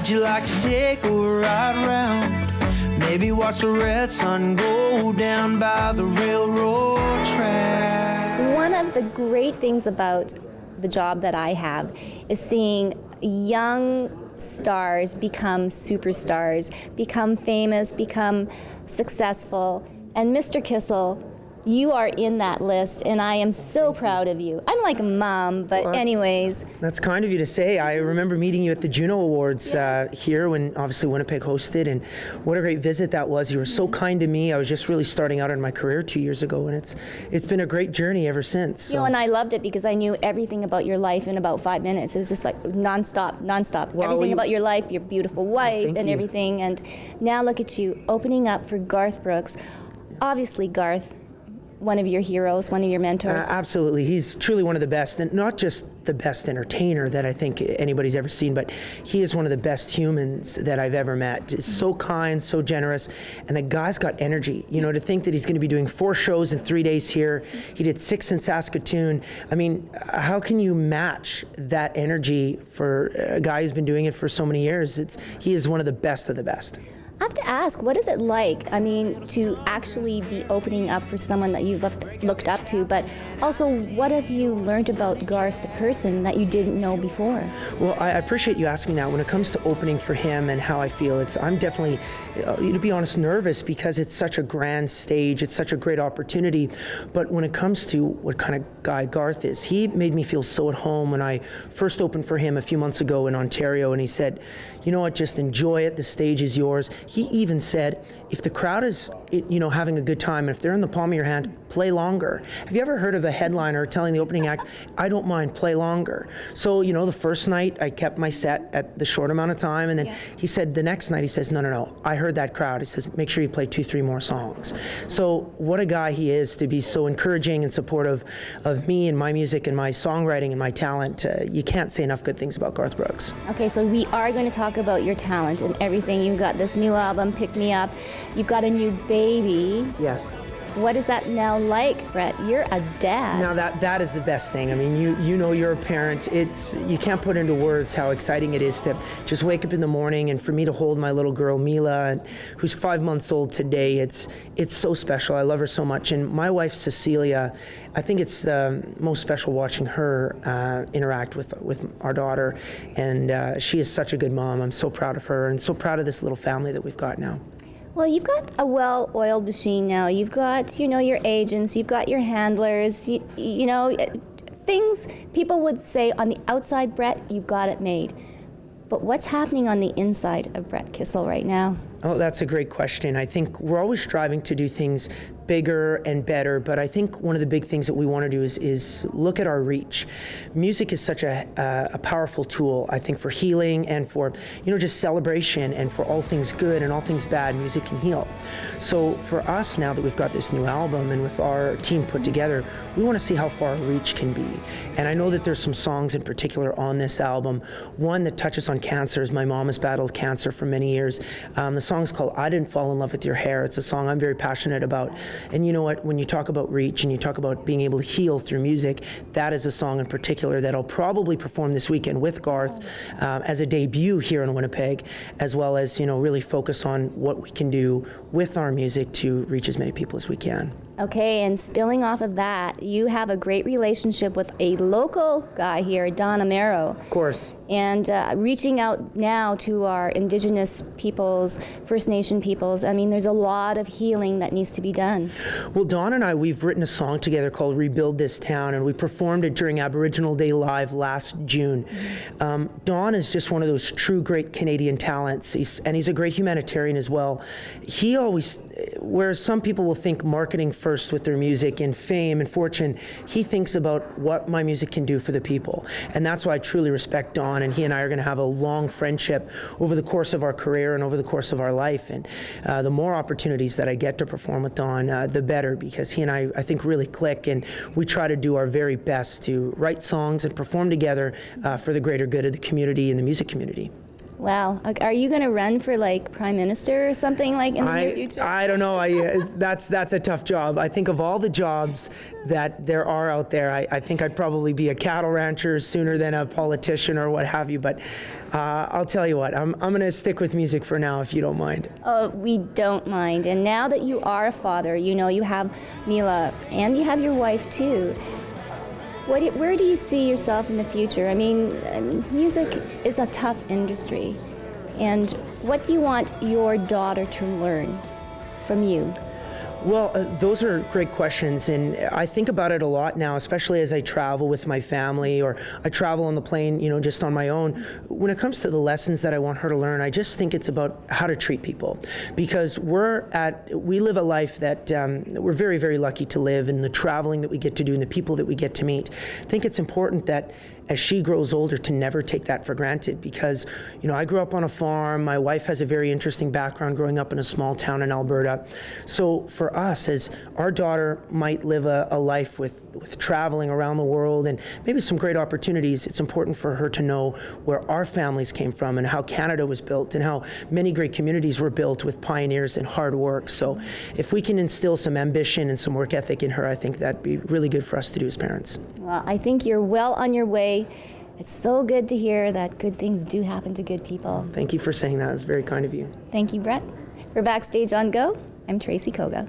Would you like to take a ride round? Maybe watch the red sun go down by the railroad track. One of the great things about the job that I have is seeing young stars become superstars, become famous, become successful. And Mr. Kissel, you are in that list, and I am so proud of you. I'm like a mom, but well, anyways. That's kind of you to say. I remember meeting you at the Juno Awards here when obviously Winnipeg hosted, and what a great visit that was. You were so kind to me. I was just really starting out in my career 2 years ago, and it's been a great journey ever since. So. You know, and I loved it because I knew everything about your life in about 5 minutes. It was just like nonstop. Well, everything about your life, your beautiful wife and everything. And now look at you opening up for Garth Brooks. Obviously, Garth, one of your heroes, one of your mentors. Absolutely. He's truly one of the best, and not just the best entertainer that I think anybody's ever seen, but he is one of the best humans that I've ever met. So kind, so generous, and the guy's got energy. You know, to think that he's going to be doing 4 shows in 3 days here. He did 6 in Saskatoon. I mean, how can you match that energy for a guy who's been doing it for so many years? He is one of the best of the best. I have to ask, what is it like, I mean, to actually be opening up for someone that you've looked up to, but also what have you learned about Garth the person that you didn't know before? Well, I appreciate you asking that. When it comes to opening for him and how I feel, I'm definitely, to be honest, nervous because it's such a grand stage, it's such a great opportunity, but when it comes to what kind of guy Garth is, he made me feel so at home when I first opened for him a few months ago in Ontario, and he said, you know what, just enjoy it, the stage is yours. He even said, if the crowd is, having a good time, and if they're in the palm of your hand, play longer. Have you ever heard of a headliner telling the opening act, I don't mind, play longer? So, the first night I kept my set at the short amount of time, and then he said the next night, he says, no, I heard that crowd. He says, make sure you play 2-3 more songs. So what a guy he is to be so encouraging and supportive of me and my music and my songwriting and my talent. You can't say enough good things about Garth Brooks. Okay, so we are going to talk about your talent and everything. You've got this new album, Pick Me Up. You've got a new baby. Yes. What is that now like, Brett? You're a dad. Now that is the best thing. I mean, you're a parent. You can't put into words how exciting it is to just wake up in the morning and for me to hold my little girl Mila, who's 5 months old today. It's so special. I love her so much. And my wife Cecilia, I think it's most special watching her interact with our daughter. And she is such a good mom. I'm so proud of her and so proud of this little family that we've got now. Well, you've got a well-oiled machine now. You've got, your agents, you've got your handlers, things people would say on the outside, Brett, you've got it made. But what's happening on the inside of Brett Kissel right now? Oh, that's a great question. I think we're always striving to do things bigger and better, but I think one of the big things that we want to do is look at our reach. Music is such a powerful tool, I think, for healing and for, just celebration, and for all things good and all things bad, music can heal. So for us, now that we've got this new album and with our team put together, we want to see how far our reach can be. And I know that there's some songs in particular on this album. One that touches on cancer, as my mom has battled cancer for many years. The song's called I Didn't Fall in Love with Your Hair. It's a song I'm very passionate about. And you know what, when you talk about reach and you talk about being able to heal through music, that is a song in particular that I'll probably perform this weekend with Garth as a debut here in Winnipeg, as well as, really focus on what we can do with our music to reach as many people as we can. Okay, and spilling off of that, you have a great relationship with a local guy here, Don Amero. Of course. And reaching out now to our Indigenous peoples, First Nation peoples, I mean, there's a lot of healing that needs to be done. Well, Don and I, we've written a song together called Rebuild This Town, and we performed it during Aboriginal Day Live last June. Don is just one of those true great Canadian talents, he's a great humanitarian as well. He always, whereas some people will think marketing first with their music and fame and fortune, he thinks about what my music can do for the people. And that's why I truly respect Don, and he and I are going to have a long friendship over the course of our career and over the course of our life. And the more opportunities that I get to perform with Don, the better, because he and I think, really click, and we try to do our very best to write songs and perform together for the greater good of the community and the music community. Wow. Are you going to run for like prime minister or something like in the near future? I don't know. That's a tough job. I think of all the jobs that there are out there, I think I'd probably be a cattle rancher sooner than a politician or what have you. But I'll tell you what, I'm going to stick with music for now, if you don't mind. Oh, we don't mind. And now that you are a father, you know, you have Mila and you have your wife too. Where do you see yourself in the future? I mean, music is a tough industry. And what do you want your daughter to learn from you? Well, those are great questions, and I think about it a lot now, especially as I travel with my family or I travel on the plane, you know, just on my own. When it comes to the lessons that I want her to learn, I just think it's about how to treat people, because we live a life that we're very, very lucky to live, and the traveling that we get to do and the people that we get to meet. I think it's important that as she grows older to never take that for granted, because, you know, I grew up on a farm. My wife has a very interesting background growing up in a small town in Alberta. So for us, as our daughter might live a life with traveling around the world and maybe some great opportunities, it's important for her to know where our families came from and how Canada was built and how many great communities were built with pioneers and hard work. So if we can instill some ambition and some work ethic in her, I think that'd be really good for us to do as parents. Well, I think you're well on your way. It's so good to hear that good things do happen to good people. Thank you for saying that. It's very kind of you. Thank you, Brett. For Backstage on Go, I'm Tracy Koga.